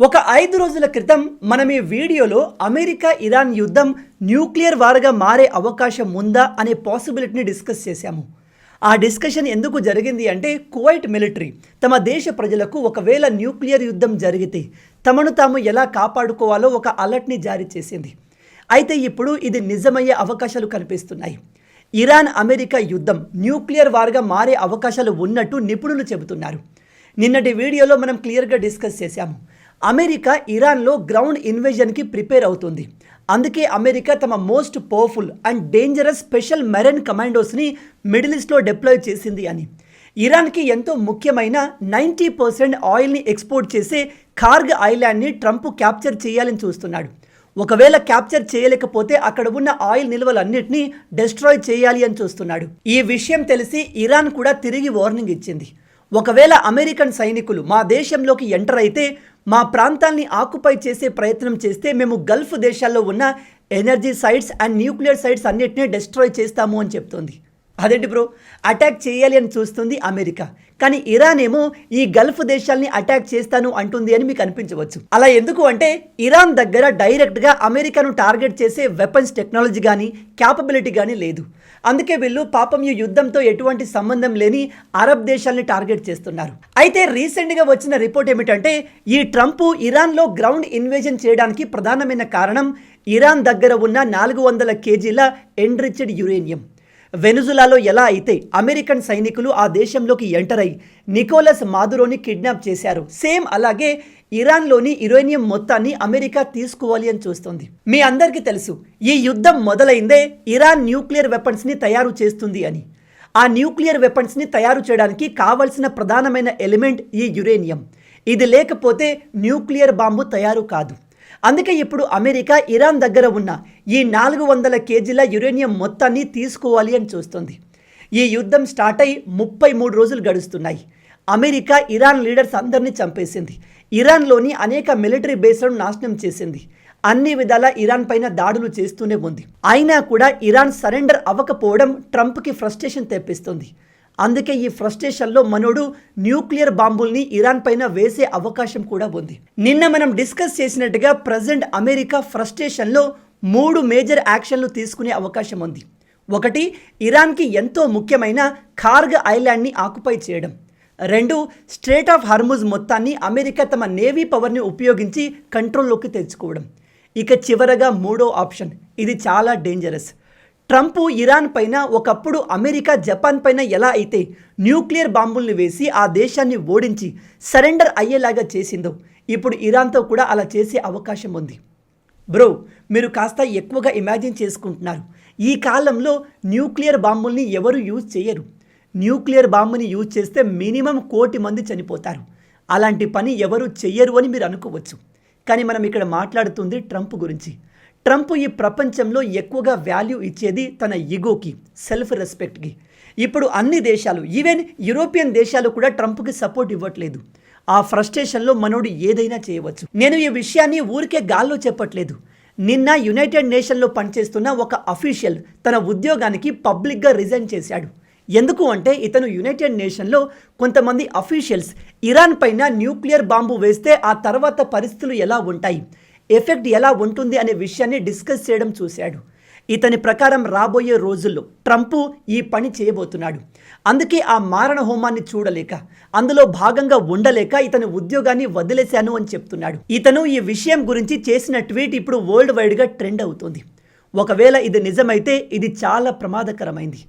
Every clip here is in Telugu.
ఒక 5 రోజుల క్రితం మనం ఈ వీడియోలో అమెరికా ఇరాన్ యుద్ధం న్యూక్లియర్ వార్గా మారే అవకాశం ఉందా అనే పాసిబిలిటీని డిస్కస్ చేశాము. ఆ డిస్కషన్ ఎందుకు జరిగింది అంటే కువైట్ మిలిటరీ తమ దేశ ప్రజలకు ఒకవేళ న్యూక్లియర్ యుద్ధం జరిగితే తమను తాము ఎలా కాపాడుకోవాలో ఒక అలర్ట్ని జారీ చేసింది. అయితే ఇప్పుడు ఇది నిజమయ్యే అవకాశాలు కనిపిస్తున్నాయి. ఇరాన్ అమెరికా యుద్ధం న్యూక్లియర్ వార్గా మారే అవకాశాలు ఉన్నట్టు నిపుణులు చెబుతున్నారు. నిన్నటి వీడియోలో మనం క్లియర్గా డిస్కస్ చేశాము. అమెరికా ఇరాన్లో గ్రౌండ్ ఇన్వేజన్కి ప్రిపేర్ అవుతుంది. అందుకే అమెరికా తమ most powerful and dangerous special marine కమాండోస్ని మిడిల్ ఈస్ట్లో డిప్లాయ్ చేసింది అని. ఇరాన్కి ఎంతో ముఖ్యమైన 90% ఆయిల్ని ఎక్స్పోర్ట్ చేసే కార్గ్ ఐలాండ్ని ట్రంప్ క్యాప్చర్ చేయాలని చూస్తున్నాడు. ఒకవేళ క్యాప్చర్ చేయలేకపోతే అక్కడ ఉన్న ఆయిల్ నిల్వలన్నింటినీ డెస్ట్రాయ్ చేయాలి అని చూస్తున్నాడు. ఈ విషయం తెలిసి ఇరాన్ కూడా తిరిగి వార్నింగ్ ఇచ్చింది. ఒకవేళ అమెరికన్ సైనికులు మా దేశంలోకి ఎంటర్ అయితే మా ప్రాంతాల్ని ఆక్యుపై చేసే ప్రయత్నం చేస్తే మేము గల్ఫ్ దేశాల్లో ఉన్న energy sites and nuclear sites అన్నిటినీ డెస్ట్రాయ్ చేస్తాము అని చెప్తోంది. అదేంటి బ్రో, అటాక్ చేయాలి అని చూస్తుంది అమెరికా, కానీ ఇరాన్ ఏమో ఈ గల్ఫ్ దేశాల్ని అటాక్ చేస్తాను అంటుంది అని మీకు అనిపించవచ్చు. అలా ఎందుకు అంటే ఇరాన్ దగ్గర డైరెక్ట్గా అమెరికాను టార్గెట్ చేసే వెపన్స్ టెక్నాలజీ కానీ క్యాపబిలిటీ కానీ లేదు. అందుకే వీళ్ళు పాపం ఈ యుద్ధంతో ఎటువంటి సంబంధం లేని అరబ్ దేశాలని టార్గెట్ చేస్తున్నారు. అయితే రీసెంట్గా వచ్చిన రిపోర్ట్ ఏమిటంటే ఈ ట్రంప్ ఇరాన్లో గ్రౌండ్ ఇన్వేజన్ చేయడానికి ప్రధానమైన కారణం ఇరాన్ దగ్గర ఉన్న 400 కేజీల ఎన్రిచ్డ్ యురేనియం. వెనుజులాలో ఎలా అయితే అమెరికన్ సైనికులు ఆ దేశంలోకి ఎంటర్ అయి నికోలస్ మాదురోని కిడ్నాప్ చేశారు, సేమ్ అలాగే ఇరాన్లోని యురేనియం మొత్తాన్ని అమెరికా తీసుకోవాలి అని చూస్తుంది. మీ అందరికీ తెలుసు ఈ యుద్ధం మొదలైందే ఇరాన్ న్యూక్లియర్ వెపన్స్ని తయారు చేస్తుంది అని. ఆ న్యూక్లియర్ వెపన్స్ని తయారు చేయడానికి కావలసిన ప్రధానమైన ఎలిమెంట్ ఈ యురేనియం. ఇది లేకపోతే న్యూక్లియర్ బాంబు తయారు కాదు. అందుకే ఇప్పుడు అమెరికా ఇరాన్ దగ్గర ఉన్న ఈ 400 కేజీల యురేనియం మొత్తాన్ని తీసుకోవాలి అని చూస్తుంది. ఈ యుద్ధం స్టార్ట్ అయి 33 రోజులు గడుస్తున్నాయి. అమెరికా ఇరాన్ లీడర్స్ అందరినీ చంపేసింది. ఇరాన్లోని అనేక మిలిటరీ బేస్లను నాశనం చేసింది. అన్ని విధాలా ఇరాన్ పైన దాడులు చేస్తూనే ఉంది. అయినా కూడా ఇరాన్ సరెండర్ అవ్వకపోవడం ట్రంప్కి ఫ్రస్ట్రేషన్ తెప్పిస్తుంది. అందుకే ఈ ఫ్రస్ట్రేషన్లో మనోడు న్యూక్లియర్ బాంబుల్ని ఇరాన్ పైన వేసే అవకాశం కూడా ఉంది. నిన్న మనం డిస్కస్ చేసినట్టుగా ప్రజెంట్ అమెరికా ఫ్రస్ట్రేషన్లో 3 మేజర్ యాక్షన్లు తీసుకునే అవకాశం ఉంది. ఒకటి, ఇరాన్కి ఎంతో ముఖ్యమైన కార్గ్ ఐలాండ్ని ఆక్యుపై చేయడం. 2, స్ట్రేట్ ఆఫ్ హార్ముజ్ మొత్తాన్ని అమెరికా తమ నేవీ పవర్ని ఉపయోగించి కంట్రోల్లోకి తెచ్చుకోవడం. ఇక చివరగా 3వ ఆప్షన్, ఇది చాలా డేంజరస్. ట్రంప్ ఇరాన్ పైన ఒకప్పుడు అమెరికా జపాన్ పైన ఎలా అయితే న్యూక్లియర్ బాంబుల్ని వేసి ఆ దేశాన్ని ఓడించి సరెండర్ అయ్యేలాగా చేసిందో ఇప్పుడు ఇరాన్తో కూడా అలా చేసే అవకాశం ఉంది. బ్రో, మీరు కాస్త ఎక్కువగా ఇమాజిన్ చేసుకుంటున్నారు. ఈ కాలంలో న్యూక్లియర్ బాంబుల్ని ఎవరు యూజ్ చేయరు. న్యూక్లియర్ బాంబుని యూజ్ చేస్తే మినిమం 1 కోటి మంది చనిపోతారు. అలాంటి పని ఎవరు చెయ్యరు అని మీరు అనుకోవచ్చు. కానీ మనం ఇక్కడ మాట్లాడుతుంది ట్రంప్ గురించి. ట్రంప్ ఈ ప్రపంచంలో ఎక్కువగా వాల్యూ ఇచ్చేది తన ఈగోకి, సెల్ఫ్ రెస్పెక్ట్కి. ఇప్పుడు అన్ని దేశాలు, ఈవెన్ యూరోపియన్ దేశాలు కూడా ట్రంప్కి సపోర్ట్ ఇవ్వట్లేదు. ఆ ఫ్రస్ట్రేషన్లో మనోడు ఏదైనా చేయవచ్చు. నేను ఈ విషయాన్ని ఊరికే గాల్లో చెప్పట్లేదు. నిన్న యునైటెడ్ నేషన్లో పనిచేస్తున్న ఒక అఫీషియల్ తన ఉద్యోగానికి పబ్లిక్గా రిజైన్ చేశాడు. ఎందుకు అంటే ఇతను యునైటెడ్ నేషన్లో కొంతమంది అఫీషియల్స్ ఇరాన్ పైన న్యూక్లియర్ బాంబు వేస్తే ఆ తర్వాత పరిస్థితులు ఎలా ఉంటాయి, ఎఫెక్ట్ ఎలా ఉంటుంది అనే విషయాన్ని డిస్కస్ చేయడం చూశాడు. ఇతని ప్రకారం రాబోయే రోజుల్లో ట్రంప్ ఈ పని చేయబోతున్నాడు. అందుకే ఆ మారణ హోమాన్ని చూడలేక, అందులో భాగంగా ఉండలేక ఇతని ఉద్యోగాన్ని వదిలేశాను అని చెప్తున్నాడు. ఇతను ఈ విషయం గురించి చేసిన ట్వీట్ ఇప్పుడు వరల్డ్ వైడ్గా ట్రెండ్ అవుతుంది. ఒకవేళ ఇది నిజమైతే ఇది చాలా ప్రమాదకరమైంది.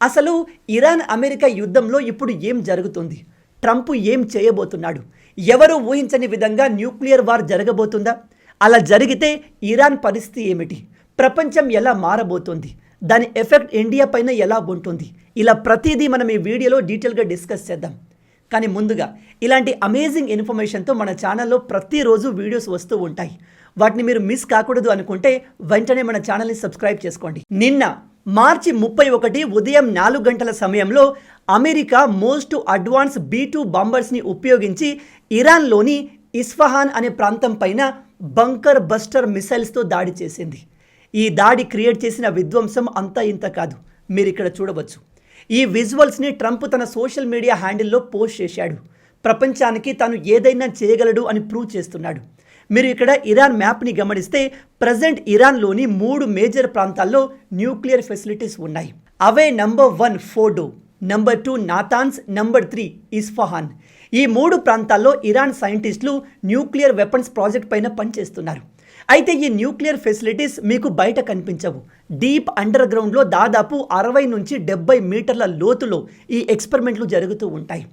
అసలు ఇరాన్ అమెరికా యుద్ధంలో ఇప్పుడు ఏం జరుగుతుంది, ట్రంప్ ఏం చేయబోతున్నాడు, ఎవరు ఊహించని విధంగా న్యూక్లియర్ వార్ జరగబోతుందా, అలా జరిగితే ఇరాన్ పరిస్థితి ఏమిటి, ప్రపంచం ఎలా మారబోతోంది, దాని ఎఫెక్ట్ ఇండియా పైన ఎలా ఉంటుంది, ఇలా ప్రతిదీ మనం ఈ వీడియోలో డీటెయిల్గా డిస్కస్ చేద్దాం. కానీ ముందుగా ఇలాంటి అమేజింగ్ ఇన్ఫర్మేషన్తో మన ఛానల్లో ప్రతిరోజు వీడియోస్ వస్తూ ఉంటాయి. వాటిని మీరు మిస్ కాకూడదు అనుకుంటే వెంటనే మన ఛానల్ని సబ్స్క్రైబ్ చేసుకోండి. నిన్న మార్చి 31 ఉదయం 4 గంటల సమయంలో అమెరికా మోస్ట్ అడ్వాన్స్ B-2 బాంబర్స్ని ఉపయోగించి ఇరాన్లోని ఇస్ఫహాన్ అనే ప్రాంతం పైన బంకర్ బస్టర్ మిసైల్స్తో దాడి చేసింది. ఈ దాడి క్రియేట్ చేసిన విధ్వంసం అంతా ఇంత కాదు, మీరు ఇక్కడ చూడవచ్చు. ఈ విజువల్స్ని ట్రంప్ తన సోషల్ మీడియా హ్యాండిల్లో పోస్ట్ చేశాడు. ప్రపంచానికి తాను ఏదైనా చేయగలడు అని ప్రూవ్ చేస్తున్నాడు. మీరు ఇక్కడ ఇరాన్ మ్యాప్ని గమనిస్తే ప్రజెంట్ ఇరాన్లోని 3 మేజర్ ప్రాంతాల్లో న్యూక్లియర్ ఫెసిలిటీస్ ఉన్నాయి. అవే number 1 Fordow, number 2 Natanz, number 3 Isfahan. ఈ 3 ప్రాంతాల్లో ఇరాన్ సైంటిస్టులు న్యూక్లియర్ వెపన్స్ ప్రాజెక్ట్ పైన పనిచేస్తున్నారు. అయితే ఈ న్యూక్లియర్ ఫెసిలిటీస్ మీకు బయట కనిపించవు. డీప్ అండర్ గ్రౌండ్లో దాదాపు 60 నుంచి 70 మీటర్ల లోతులో ఈ ఎక్స్పెరిమెంట్లు జరుగుతూ ఉంటాయి.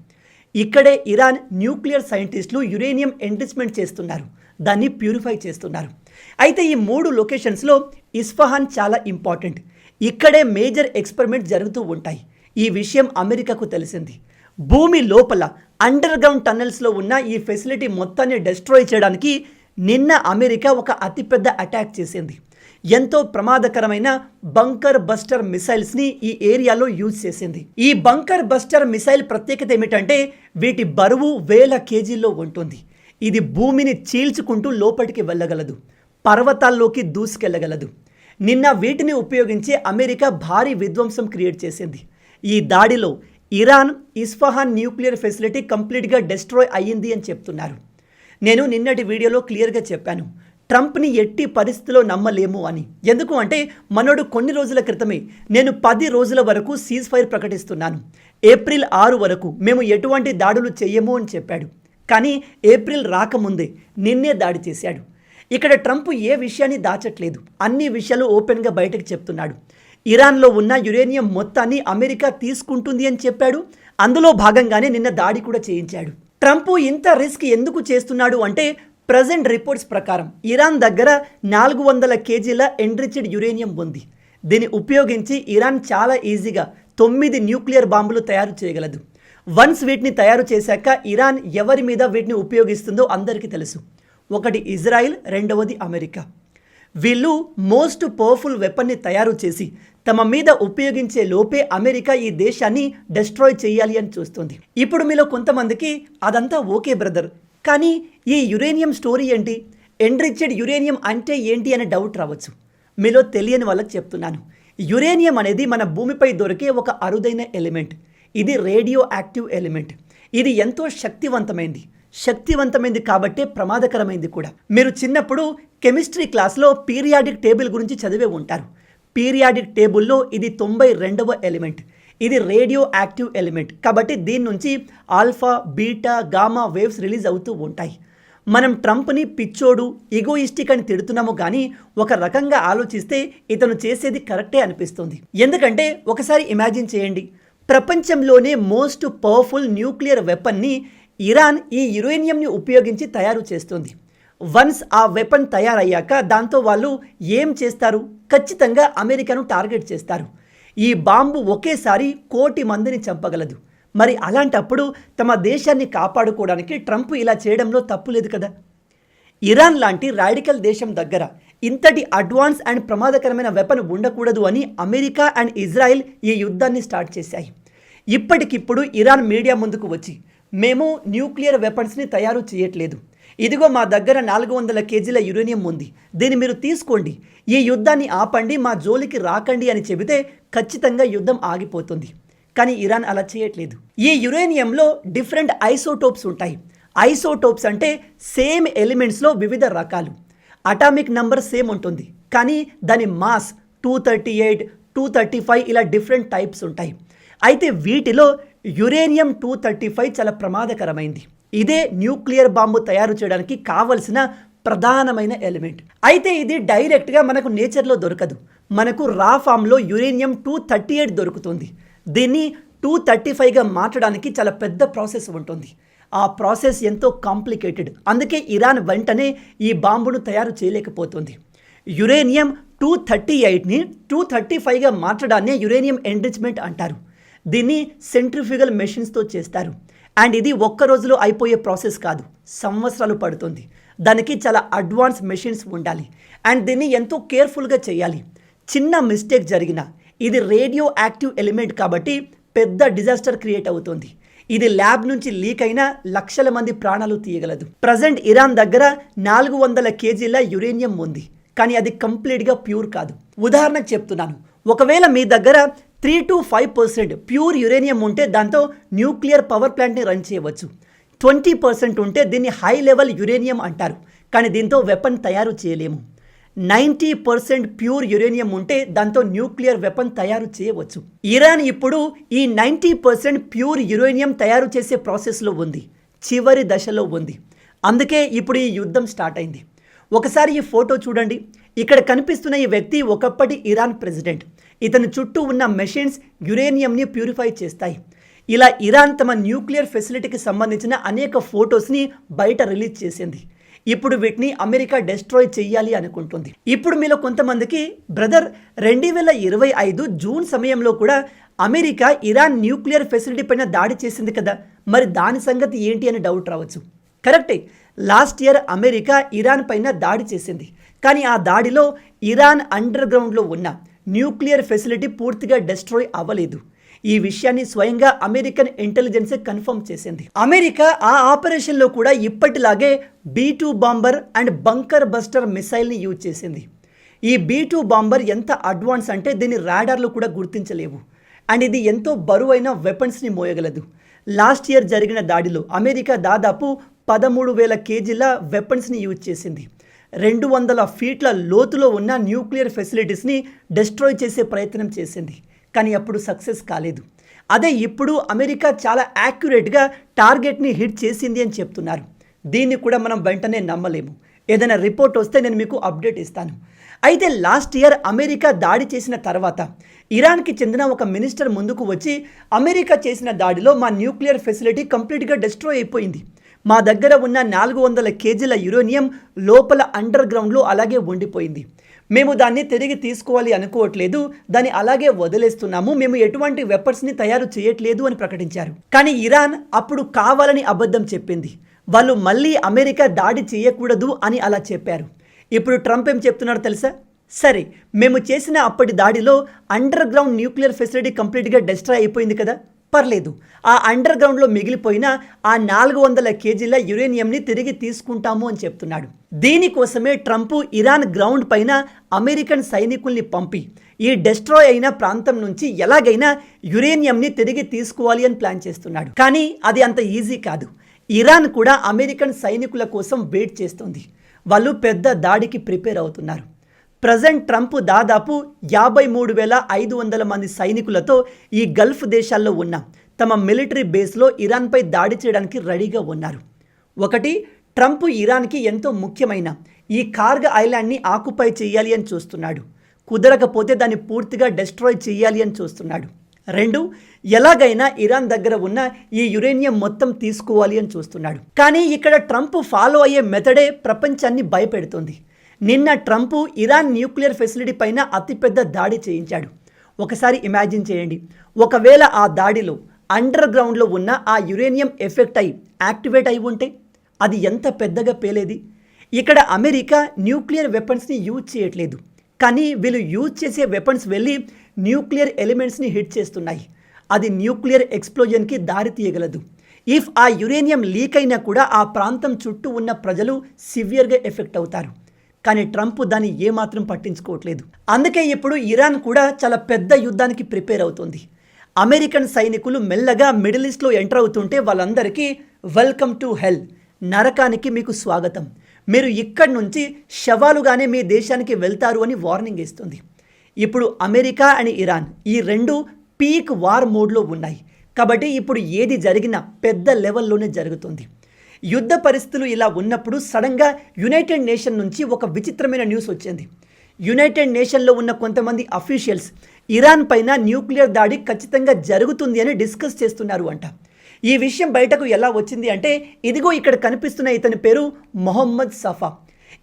ఇక్కడే ఇరాన్ న్యూక్లియర్ సైంటిస్టులు యురేనియం ఎన్రిచ్మెంట్ చేస్తున్నారు, దాన్ని ప్యూరిఫై చేస్తున్నారు. అయితే ఈ 3 లొకేషన్స్లో ఇస్ఫహాన్ చాలా ఇంపార్టెంట్. ఇక్కడే మేజర్ ఎక్స్పెరిమెంట్ జరుగుతూ ఉంటాయి. ఈ విషయం అమెరికాకు తెలిసింది. భూమి లోపల అండర్ గ్రౌండ్ టన్నెల్స్లో ఉన్న ఈ ఫెసిలిటీ మొత్తాన్ని డెస్ట్రాయ్ చేయడానికి నిన్న అమెరికా ఒక అతిపెద్ద అటాక్ చేసింది. ఎంతో ప్రమాదకరమైన బంకర్ బస్టర్ మిసైల్స్ని ఈ ఏరియాలో యూజ్ చేసింది. ఈ బంకర్ బస్టర్ మిసైల్ ప్రత్యేకత ఏమిటంటే వీటి బరువు 1000 కేజీల్లో ఉంటుంది. ఇది భూమిని చీల్చుకుంటూ లోపలికి వెళ్ళగలదు, పర్వతాల్లోకి దూసుకెళ్లగలదు. నిన్న వీటిని ఉపయోగించి అమెరికా భారీ విధ్వంసం క్రియేట్ చేసింది. ఈ దాడిలో ఇరాన్ ఇస్ఫహాన్ న్యూక్లియర్ ఫెసిలిటీ కంప్లీట్గా డెస్ట్రాయ్ అయ్యింది అని చెప్తున్నారు. నేను నిన్నటి వీడియోలో క్లియర్గా చెప్పాను, ట్రంప్ని ఎట్టి పరిస్థితిలో నమ్మలేము అని. ఎందుకు అంటే మనోడు కొన్ని రోజుల క్రితమే నేను 10 రోజుల వరకు సీజ్ ఫైర్ ప్రకటిస్తున్నాను, ఏప్రిల్ 6 వరకు మేము ఎటువంటి దాడులు చెయ్యము అని చెప్పాడు. కానీ ఏప్రిల్ రాకముందే నిన్నే దాడి చేశాడు. ఇక్కడ ట్రంప్ ఏ విషయాన్ని దాచట్లేదు, అన్ని విషయాలు ఓపెన్గా బయటకు చెప్తున్నాడు. ఇరాన్లో ఉన్న యురేనియం మొత్తాన్ని అమెరికా తీసుకుంటుంది అని చెప్పాడు. అందులో భాగంగానే నిన్న దాడి కూడా చేయించాడు. ట్రంప్ ఇంత రిస్క్ ఎందుకు చేస్తున్నాడు అంటే ప్రజెంట్ రిపోర్ట్స్ ప్రకారం ఇరాన్ దగ్గర 400 కేజీల ఎన్రిచ్డ్ యురేనియం ఉంది. దీన్ని ఉపయోగించి ఇరాన్ చాలా ఈజీగా 9 న్యూక్లియర్ బాంబులు తయారు చేయగలదు. వన్స్ వీటిని తయారు చేశాక ఇరాన్ ఎవరి మీద వీటిని ఉపయోగిస్తుందో అందరికీ తెలుసు. ఒకటి ఇజ్రాయిల్, రెండవది అమెరికా. వీళ్ళు మోస్ట్ పవర్ఫుల్ వెపన్ని తయారు చేసి తమ మీద ఉపయోగించే లోపే అమెరికా ఈ దేశాన్ని డెస్ట్రాయ్ చేయాలి అని చూస్తుంది. ఇప్పుడు మీలో కొంతమందికి అదంతా ఓకే బ్రదర్, కానీ ఈ యురేనియం స్టోరీ ఏంటి, ఎన్రిచ్డ్ యురేనియం అంటే ఏంటి అనే డౌట్ రావచ్చు. మీలో తెలియని వాళ్ళకి చెప్తున్నాను. యురేనియం అనేది మన భూమిపై దొరికే ఒక అరుదైన ఎలిమెంట్. ఇది రేడియో యాక్టివ్ ఎలిమెంట్. ఇది ఎంతో శక్తివంతమైంది కాబట్టే ప్రమాదకరమైంది కూడా. మీరు చిన్నప్పుడు కెమిస్ట్రీ క్లాస్లో పీరియాడిక్ టేబుల్ గురించి చదివే ఉంటారు. పీరియాడిక్ టేబుల్లో ఇది 92వ ఎలిమెంట్. ఇది రేడియో యాక్టివ్ ఎలిమెంట్ కాబట్టి దీని నుంచి alpha, beta, gamma waves release అవుతూ ఉంటాయి. మనం ట్రంప్ని పిచ్చోడు, ఈగోయిస్టిక్ అని తిడుతున్నాము, కానీ ఒక రకంగా ఆలోచిస్తే ఇతను చేసేది కరెక్టే అనిపిస్తుంది. ఎందుకంటే ఒకసారి ఇమాజిన్ చేయండి, ప్రపంచంలోనే మోస్ట్ పవర్ఫుల్ న్యూక్లియర్ వెపన్ని ఇరాన్ ఈ యురేనియంని ఉపయోగించి తయారు చేస్తుంది. వన్స్ ఆ వెపన్ తయారయ్యాక దాంతో వాళ్ళు ఏం చేస్తారు? ఖచ్చితంగా అమెరికాను టార్గెట్ చేస్తారు. ఈ బాంబు ఒకేసారి 1,000,000 మందిని చంపగలదు. మరి అలాంటప్పుడు తమ దేశాన్ని కాపాడుకోవడానికి ట్రంప్ ఇలా చేయడంలో తప్పు లేదు కదా. ఇరాన్ లాంటి రాడికల్ దేశం దగ్గర ఇంతటి అడ్వాన్స్ అండ్ ప్రమాదకరమైన వెపన్ ఉండకూడదు అని అమెరికా అండ్ ఇజ్రాయెల్ ఈ యుద్ధాన్ని స్టార్ట్ చేశాయి. ఇప్పటికిప్పుడు ఇరాన్ మీడియా ముందుకు వచ్చి మేము న్యూక్లియర్ వెపన్స్ని తయారు చేయట్లేదు, ఇదిగో మా దగ్గర 400 కేజీల యురేనియం ఉంది, దీన్ని మీరు తీసుకోండి, ఈ యుద్ధాన్ని ఆపండి, మా జోలికి రాకండి అని చెబితే ఖచ్చితంగా యుద్ధం ఆగిపోతుంది. కానీ ఇరాన్ అలా చేయట్లేదు. ఈ యురేనియంలో డిఫరెంట్ ఐసోటోప్స్ ఉంటాయి. ఐసోటోప్స్ అంటే సేమ్ ఎలిమెంట్స్లో వివిధ రకాలు. అటామిక్ నంబర్ సేమ్ ఉంటుంది, కానీ దాని మాస్ 238, 235 ఇలా డిఫరెంట్ టైప్స్ ఉంటాయి. అయితే వీటిలో యురేనియం 235 చాలా ప్రమాదకరమైంది. ఇదే న్యూక్లియర్ బాంబు తయారు చేయడానికి కావలసిన ప్రధానమైన ఎలిమెంట్. అయితే ఇది డైరెక్ట్గా మనకు నేచర్లో దొరకదు. మనకు రా ఫామ్లో యురేనియం 238 దొరుకుతుంది. దీన్ని 235గా మార్చడానికి చాలా పెద్ద ప్రాసెస్ ఉంటుంది. ఆ ప్రాసెస్ ఎంతో కాంప్లికేటెడ్. అందుకే ఇరాన్ వెంటనే ఈ బాంబును తయారు చేయలేకపోతుంది. యురేనియం 238ని 235గా మార్చడాన్నే యురేనియం ఎన్రిచ్మెంట్ అంటారు. దీన్ని సెంట్రిఫ్యూగల్ మెషిన్స్తో చేస్తారు. అండ్ ఇది ఒక్క రోజులో అయిపోయే ప్రాసెస్ కాదు, సంవత్సరాలు పడుతుంది. దానికి చాలా అడ్వాన్స్ మెషిన్స్ ఉండాలి అండ్ దీన్ని ఎంతో కేర్ఫుల్గా చేయాలి. చిన్న మిస్టేక్ జరిగినా, ఇది రేడియో యాక్టివ్ ఎలిమెంట్ కాబట్టి పెద్ద డిజాస్టర్ క్రియేట్ అవుతుంది. ఇది ల్యాబ్ నుంచి లీక్ అయినా లక్షల మంది ప్రాణాలు తీయగలదు. ప్రజెంట్ ఇరాన్ దగ్గర 400 కేజీల యురేనియం ఉంది, కానీ అది కంప్లీట్గా ప్యూర్ కాదు. ఉదాహరణకు చెప్తున్నాను, ఒకవేళ మీ దగ్గర 3 to 5% ప్యూర్ యురేనియం ఉంటే దాంతో న్యూక్లియర్ పవర్ ప్లాంట్ని రన్ చేయవచ్చు. 20% ఉంటే దీన్ని హై లెవెల్ యురేనియం అంటారు. కానీ దీంతో వెపన్ తయారు చేయలేము. 90% ప్యూర్ యురేనియం ఉంటే దాంతో న్యూక్లియర్ వెపన్ తయారు చేయవచ్చు. ఇరాన్ ఇప్పుడు ఈ 90% ప్యూర్ యురేనియం తయారు చేసే ప్రాసెస్లో ఉంది, చివరి దశలో ఉంది. అందుకే ఇప్పుడు ఈ యుద్ధం స్టార్ట్ అయింది. ఒకసారి ఈ ఫోటో చూడండి. ఇక్కడ కనిపిస్తున్న ఈ వ్యక్తి ఒకప్పటి ఇరాన్ ప్రెసిడెంట్. ఇతని చుట్టూ ఉన్న మెషిన్స్ యురేనియంని ప్యూరిఫై చేస్తాయి. ఇలా ఇరాన్ తమ న్యూక్లియర్ ఫెసిలిటీకి సంబంధించిన అనేక ఫొటోస్ని బయట రిలీజ్ చేసింది. ఇప్పుడు వీటిని అమెరికా డెస్ట్రాయ్ చేయాలి అనుకుంటుంది. ఇప్పుడు మీలో కొంతమందికి బ్రదర్ 2025 జూన్ సమయంలో కూడా అమెరికా ఇరాన్ న్యూక్లియర్ ఫెసిలిటీ పైన దాడి చేసింది కదా, మరి దాని సంగతి ఏంటి అని డౌట్ రావచ్చు. కరెక్టే, లాస్ట్ ఇయర్ అమెరికా ఇరాన్ పైన దాడి చేసింది. కానీ ఆ దాడిలో ఇరాన్ అండర్ గ్రౌండ్లో ఉన్న న్యూక్లియర్ ఫెసిలిటీ పూర్తిగా డెస్ట్రాయ్ అవ్వలేదు. ఈ విషయాన్ని స్వయంగా అమెరికన్ ఇంటెలిజెన్సే కన్ఫర్మ్ చేసింది. అమెరికా ఆ ఆపరేషన్లో కూడా ఇప్పటిలాగే B-2 bomber and bunker buster మిసైల్ని యూజ్ చేసింది. ఈ B-2 బాంబర్ ఎంత అడ్వాన్స్ అంటే దీని రాడార్లు కూడా గుర్తించలేవు. అండ్ ఇది ఎంతో బరువైన వెపన్స్ని మోయగలదు. లాస్ట్ ఇయర్ జరిగిన దాడిలో అమెరికా దాదాపు 13,000 కేజీల వెపన్స్ని యూజ్ చేసింది. 200 ఫీట్ల లోతులో ఉన్న న్యూక్లియర్ ఫెసిలిటీస్ని డెస్ట్రాయ్ చేసే ప్రయత్నం చేసింది. కానీ అప్పుడు సక్సెస్ కాలేదు. అదే ఇప్పుడు అమెరికా చాలా యాక్యురేట్గా టార్గెట్ని హిట్ చేసింది అని చెప్తున్నారు. దీన్ని కూడా మనం వెంటనే నమ్మలేము. ఏదైనా రిపోర్ట్ వస్తే నేను మీకు అప్డేట్ ఇస్తాను. అయితే లాస్ట్ ఇయర్ అమెరికా దాడి చేసిన తర్వాత ఇరాన్కి చెందిన ఒక మినిస్టర్ ముందుకు వచ్చి, అమెరికా చేసిన దాడిలో మా న్యూక్లియర్ ఫెసిలిటీ కంప్లీట్గా డెస్ట్రాయ్ అయిపోయింది. మా దగ్గర ఉన్న 400 కేజీల యురేనియం లోపల అండర్ గ్రౌండ్లో అలాగే ఉండిపోయింది. మేము దాన్ని తిరిగి తీసుకోవాలి అనుకోవట్లేదు, దాన్ని అలాగే వదిలేస్తున్నాము, మేము ఎటువంటి వెపన్స్ని తయారు చేయట్లేదు అని ప్రకటించారు. కానీ ఇరాన్ అప్పుడు కావాలని అబద్ధం చెప్పింది. వాళ్ళు మళ్ళీ అమెరికా దాడి చేయకూడదు అని అలా చెప్పారు. ఇప్పుడు ట్రంప్ ఏం చెప్తున్నారో తెలుసా? సరే, మేము చేసిన అప్పటి దాడిలో అండర్ గ్రౌండ్ న్యూక్లియర్ ఫెసిలిటీ కంప్లీట్గా డెస్ట్రాయ్ అయిపోయింది కదా, పర్లేదు, ఆ అండర్ గ్రౌండ్లో మిగిలిపోయిన ఆ 400 కేజీల యురేనియంని తిరిగి తీసుకుంటాము అని చెప్తున్నాడు. దీనికోసమే ట్రంప్ ఇరాన్ గ్రౌండ్ పైన అమెరికన్ సైనికుల్ని పంపి ఈ డెస్ట్రాయ్ అయిన ప్రాంతం నుంచి ఎలాగైనా యురేనియంని తిరిగి తీసుకోవాలి అని ప్లాన్ చేస్తున్నాడు. కానీ అది అంత ఈజీ కాదు. ఇరాన్ కూడా అమెరికన్ సైనికుల కోసం వెయిట్ చేస్తుంది. వాళ్ళు పెద్ద దాడికి ప్రిపేర్ అవుతున్నారు. ప్రజెంట్ ట్రంప్ దాదాపు 53,500 మంది సైనికులతో ఈ గల్ఫ్ దేశాల్లో ఉన్న తమ మిలిటరీ బేస్లో ఇరాన్పై దాడి చేయడానికి రెడీగా ఉన్నారు. ఒకటి, ట్రంప్ ఇరాన్కి ఎంతో ముఖ్యమైన ఈ కార్గ్ ఐలాండ్ని ఆక్యుపై చేయాలి అని చూస్తున్నాడు. కుదరకపోతే దాన్ని పూర్తిగా డెస్ట్రాయ్ చేయాలి అని చూస్తున్నాడు. 2, ఎలాగైనా ఇరాన్ దగ్గర ఉన్న ఈ యురేనియం మొత్తం తీసుకోవాలి అని చూస్తున్నాడు. కానీ ఇక్కడ ట్రంప్ ఫాలో అయ్యే మెథడే ప్రపంచాన్ని భయపెడుతుంది. నిన్న ట్రంప్ ఇరాన్ న్యూక్లియర్ ఫెసిలిటీ పైన అతిపెద్ద దాడి చేయించాడు. ఒకసారి ఇమాజిన్ చేయండి, ఒకవేళ ఆ దాడిలో అండర్ గ్రౌండ్లో ఉన్న ఆ యురేనియం ఎఫెక్ట్ అయి యాక్టివేట్ అయి ఉంటే అది ఎంత పెద్దగా పేలేది. ఇక్కడ అమెరికా న్యూక్లియర్ వెపన్స్ని యూజ్ చేయట్లేదు, కానీ వీళ్ళు యూజ్ చేసే వెపన్స్ వెళ్ళి న్యూక్లియర్ ఎలిమెంట్స్ని హిట్ చేస్తున్నాయి. అది న్యూక్లియర్ ఎక్స్ప్లోజన్కి దారి తీయగలదు. ఇఫ్ ఆ యురేనియం లీక్ అయినా కూడా ఆ ప్రాంతం చుట్టూ ఉన్న ప్రజలు సివియర్గా ఎఫెక్ట్ అవుతారు. కానీ ట్రంప్ దాన్ని ఏమాత్రం పట్టించుకోవట్లేదు. అందుకే ఇప్పుడు ఇరాన్ కూడా చాలా పెద్ద యుద్ధానికి ప్రిపేర్ అవుతుంది. అమెరికన్ సైనికులు మెల్లగా మిడిల్ ఈస్ట్లో ఎంటర్ అవుతుంటే వాళ్ళందరికీ వెల్కమ్ టు హెల్, నరకానికి మీకు స్వాగతం, మీరు ఇక్కడి నుంచి శవాలుగానే మీ దేశానికి వెళ్తారు అని వార్నింగ్ ఇస్తుంది. ఇప్పుడు అమెరికా అండ్ ఇరాన్ ఈ రెండు పీక్ వార్ మోడ్లో ఉన్నాయి. కాబట్టి ఇప్పుడు ఏది జరిగినా పెద్ద లెవెల్లోనే జరుగుతుంది. యుద్ధ పరిస్థితులు ఇలా ఉన్నప్పుడు సడన్గా యునైటెడ్ నేషన్ నుంచి ఒక విచిత్రమైన న్యూస్ వచ్చింది. యునైటెడ్ నేషన్లో ఉన్న కొంతమంది అఫీషియల్స్ ఇరాన్ పైన న్యూక్లియర్ దాడి ఖచ్చితంగా జరుగుతుంది అని డిస్కస్ చేస్తున్నారు అంట. ఈ విషయం బయటకు ఎలా వచ్చింది అంటే, ఇదిగో ఇక్కడ కనిపిస్తున్న ఇతని పేరు మొహమ్మద్ సఫా.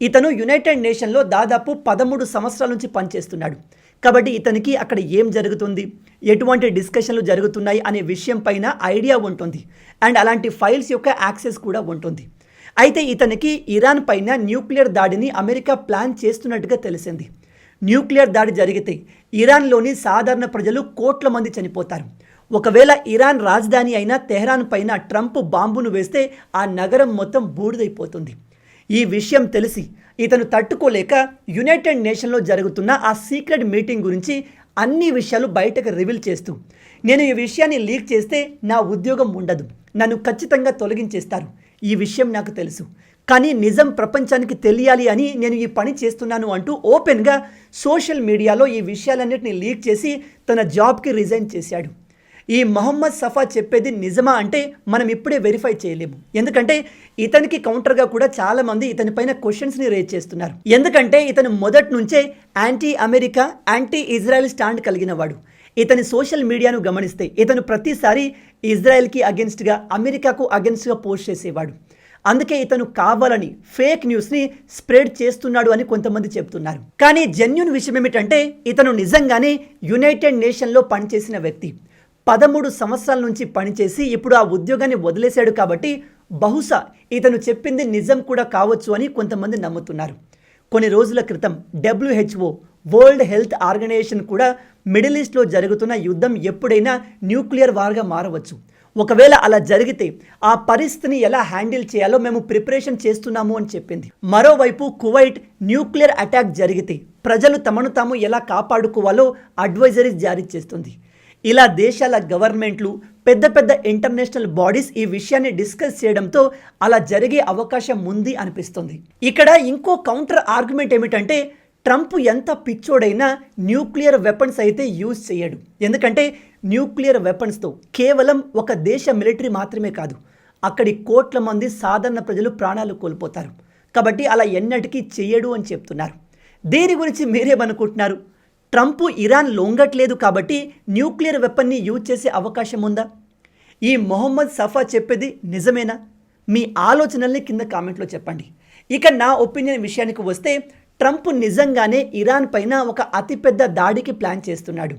ఇతను యునైటెడ్ నేషన్లో దాదాపు 13 సంవత్సరాల నుంచి పనిచేస్తున్నాడు. కాబట్టి ఇతనికి అక్కడ ఏం జరుగుతుంది, ఎటువంటి డిస్కషన్లు జరుగుతున్నాయి అనే విషయం పైన ఐడియా ఉంటుంది. అండ్ అలాంటి ఫైల్స్ యొక్క యాక్సెస్ కూడా ఉంటుంది. అయితే ఇతనికి ఇరాన్ పైన న్యూక్లియర్ దాడిని అమెరికా ప్లాన్ చేస్తున్నట్టుగా తెలిసింది. న్యూక్లియర్ దాడి జరిగితే ఇరాన్లోని సాధారణ ప్రజలు కోట్ల మంది చనిపోతారు. ఒకవేళ ఇరాన్ రాజధాని అయిన తెహ్రాన్ పైన ట్రంప్ బాంబును వేస్తే ఆ నగరం మొత్తం బూడిదైపోతుంది. ఈ విషయం తెలిసి ఇతను తట్టుకోలేక యునైటెడ్ నేషన్లో జరుగుతున్న ఆ సీక్రెట్ మీటింగ్ గురించి అన్ని విషయాలు బయటకు రివీల్ చేస్తూ, నేను ఈ విషయాన్ని లీక్ చేస్తే నా ఉద్యోగం ఉండదు, నన్ను ఖచ్చితంగా తొలగించేస్తారు, ఈ విషయం నాకు తెలుసు, కానీ నిజం ప్రపంచానికి తెలియాలి అని నేను ఈ పని చేస్తున్నాను అంటూ ఓపెన్గా సోషల్ మీడియాలో ఈ విషయాలన్నింటినీ లీక్ చేసి తన జాబ్కి రిజైన్ చేశాడు. ఈ మొహమ్మద్ సఫా చెప్పేది నిజమా అంటే మనం ఇప్పుడే వెరిఫై చేయలేము. ఎందుకంటే ఇతనికి కౌంటర్గా కూడా చాలామంది ఇతని పైన క్వశ్చన్స్ని రేజ్ చేస్తున్నారు. ఎందుకంటే ఇతను మొదటి నుంచే anti America, anti Israel stand కలిగిన వాడు. ఇతని సోషల్ మీడియాను గమనిస్తే ఇతను ప్రతిసారి ఇజ్రాయెల్కి అగెన్స్ట్గా, అమెరికాకు అగెన్స్ట్గా పోస్ట్ చేసేవాడు. అందుకే ఇతను కావాలని ఫేక్ న్యూస్ని స్ప్రెడ్ చేస్తున్నాడు అని కొంతమంది చెప్తున్నారు. కానీ జెన్యూన్ విషయం ఏమిటంటే ఇతను నిజంగానే యునైటెడ్ నేషన్లో పనిచేసిన వ్యక్తి. 13 సంవత్సరాల నుంచి పనిచేసి ఇప్పుడు ఆ ఉద్యోగాన్ని వదిలేశాడు. కాబట్టి బహుశా ఇతను చెప్పింది నిజం కూడా కావచ్చు అని కొంతమంది నమ్ముతున్నారు. కొన్ని రోజుల క్రితం WHO, వరల్డ్ హెల్త్ ఆర్గనైజేషన్ కూడా మిడిల్ ఈస్ట్లో జరుగుతున్న యుద్ధం ఎప్పుడైనా న్యూక్లియర్ వార్గా మారవచ్చు. ఒకవేళ అలా జరిగితే ఆ పరిస్థితిని ఎలా హ్యాండిల్ చేయాలో మేము ప్రిపరేషన్ చేస్తున్నాము అని చెప్పింది. మరోవైపు కువైట్ న్యూక్లియర్ అటాక్ జరిగితే ప్రజలు తమను తాము ఎలా కాపాడుకోవాలో అడ్వైజరీస్ జారీ చేస్తుంది. ఇలా దేశాల గవర్నమెంట్లు, పెద్ద పెద్ద ఇంటర్నేషనల్ బాడీస్ ఈ విషయాన్ని డిస్కస్ చేయడంతో అలా జరిగే అవకాశం ఉంది అనిపిస్తుంది. ఇక్కడ ఇంకో కౌంటర్ ఆర్గ్యుమెంట్ ఏమిటంటే ట్రంప్ ఎంత పిచ్చోడైనా న్యూక్లియర్ వెపన్స్ అయితే యూజ్ చేయడు. ఎందుకంటే న్యూక్లియర్ వెపన్స్తో కేవలం ఒక దేశ మిలిటరీ మాత్రమే కాదు, అక్కడి కోట్ల మంది సాధారణ ప్రజలు ప్రాణాలు కోల్పోతారు. కాబట్టి అలా ఎన్నటికీ చేయడు అని చెప్తున్నారు. దీని గురించి మీరేమనుకుంటున్నారు? ట్రంప్ ఇరాన్ లొంగట్లేదు కాబట్టి న్యూక్లియర్ వెపన్ని యూజ్ చేసే అవకాశం ఉందా? ఈ మొహమ్మద్ సఫా చెప్పేది నిజమేనా? మీ ఆలోచనల్ని కింద కామెంట్లో చెప్పండి. ఇక నా ఒపీనియన్ విషయానికి వస్తే ట్రంప్ నిజంగానే ఇరాన్ పైన ఒక అతిపెద్ద దాడికి ప్లాన్ చేస్తున్నాడు.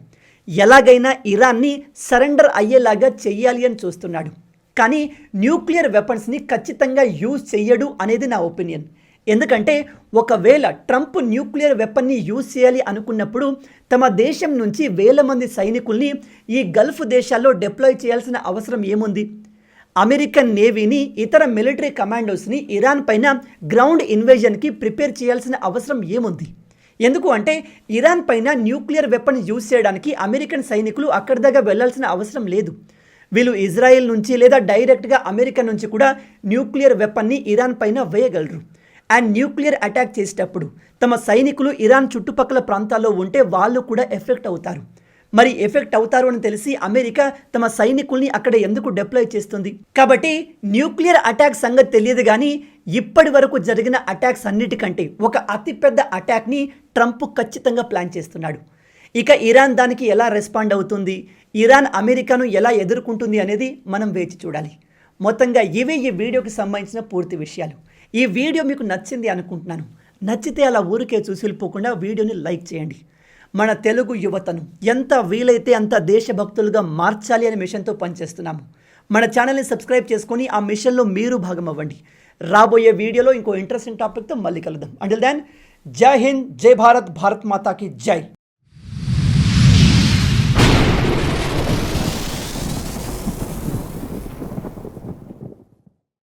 ఎలాగైనా ఇరాన్ని సరెండర్ అయ్యేలాగా చెయ్యాలి అని చూస్తున్నాడు. కానీ న్యూక్లియర్ వెపన్స్ని ఖచ్చితంగా యూజ్ చెయ్యడు అనేది నా ఒపీనియన్. ఎందుకంటే ఒకవేళ ట్రంప్ న్యూక్లియర్ వెపన్ని యూజ్ చేయాలి అనుకున్నప్పుడు తమ దేశం నుంచి వేల మంది సైనికుల్ని ఈ గల్ఫ్ దేశాల్లో డిప్లాయ్ చేయాల్సిన అవసరం ఏముంది? అమెరికన్ నేవీని, ఇతర మిలిటరీ కమాండోస్ని ఇరాన్ పైన గ్రౌండ్ ఇన్వేజన్కి ప్రిపేర్ చేయాల్సిన అవసరం ఏముంది? ఎందుకు అంటే ఇరాన్ పైన న్యూక్లియర్ వెపన్ యూజ్ చేయడానికి అమెరికన్ సైనికులు అక్కడి దాకా వెళ్లాల్సిన అవసరం లేదు. వీళ్ళు ఇజ్రాయెల్ నుంచి లేదా డైరెక్ట్గా అమెరికా నుంచి కూడా న్యూక్లియర్ వెపన్ని ఇరాన్ పైన వేయగలరు. అండ్ న్యూక్లియర్ అటాక్ చేసేటప్పుడు తమ సైనికులు ఇరాన్ చుట్టుపక్కల ప్రాంతాల్లో ఉంటే వాళ్ళు కూడా ఎఫెక్ట్ అవుతారు. మరి ఎఫెక్ట్ అవుతారు అని తెలిసి అమెరికా తమ సైనికుల్ని అక్కడ ఎందుకు డిప్లాయ్ చేస్తుంది? కాబట్టి న్యూక్లియర్ అటాక్ సంగతి తెలియదు, కానీ ఇప్పటి వరకు జరిగిన అటాక్స్ అన్నిటికంటే ఒక అతిపెద్ద అటాక్ని ట్రంప్ ఖచ్చితంగా ప్లాన్ చేస్తున్నాడు. ఇక ఇరాన్ దానికి ఎలా రెస్పాండ్ అవుతుంది, ఇరాన్ అమెరికాను ఎలా ఎదుర్కొంటుంది అనేది మనం వేచి చూడాలి. మొత్తంగా ఇవే ఈ వీడియోకి సంబంధించిన పూర్తి విషయాలు. ఈ వీడియో మీకు నచ్చింది అనుకుంటున్నాను. నచ్చితే అలా ఊరికే చూసి వెళ్ళిపోకుండా వీడియోని లైక్ చేయండి. మన తెలుగు యువతను ఎంత వీలైతే అంత దేశభక్తులుగా మార్చాలి అనే మిషన్తో పనిచేస్తున్నాము. మన ఛానల్ని సబ్స్క్రైబ్ చేసుకొని ఆ మిషన్లో మీరు భాగం అవ్వండి. రాబోయే వీడియోలో ఇంకో ఇంట్రెస్టింగ్ టాపిక్తో మళ్ళీ కలుద్దాం. అంటిల్ దెన్, జై హింద్, జై భారత్, భారత్ మాతాకి జై.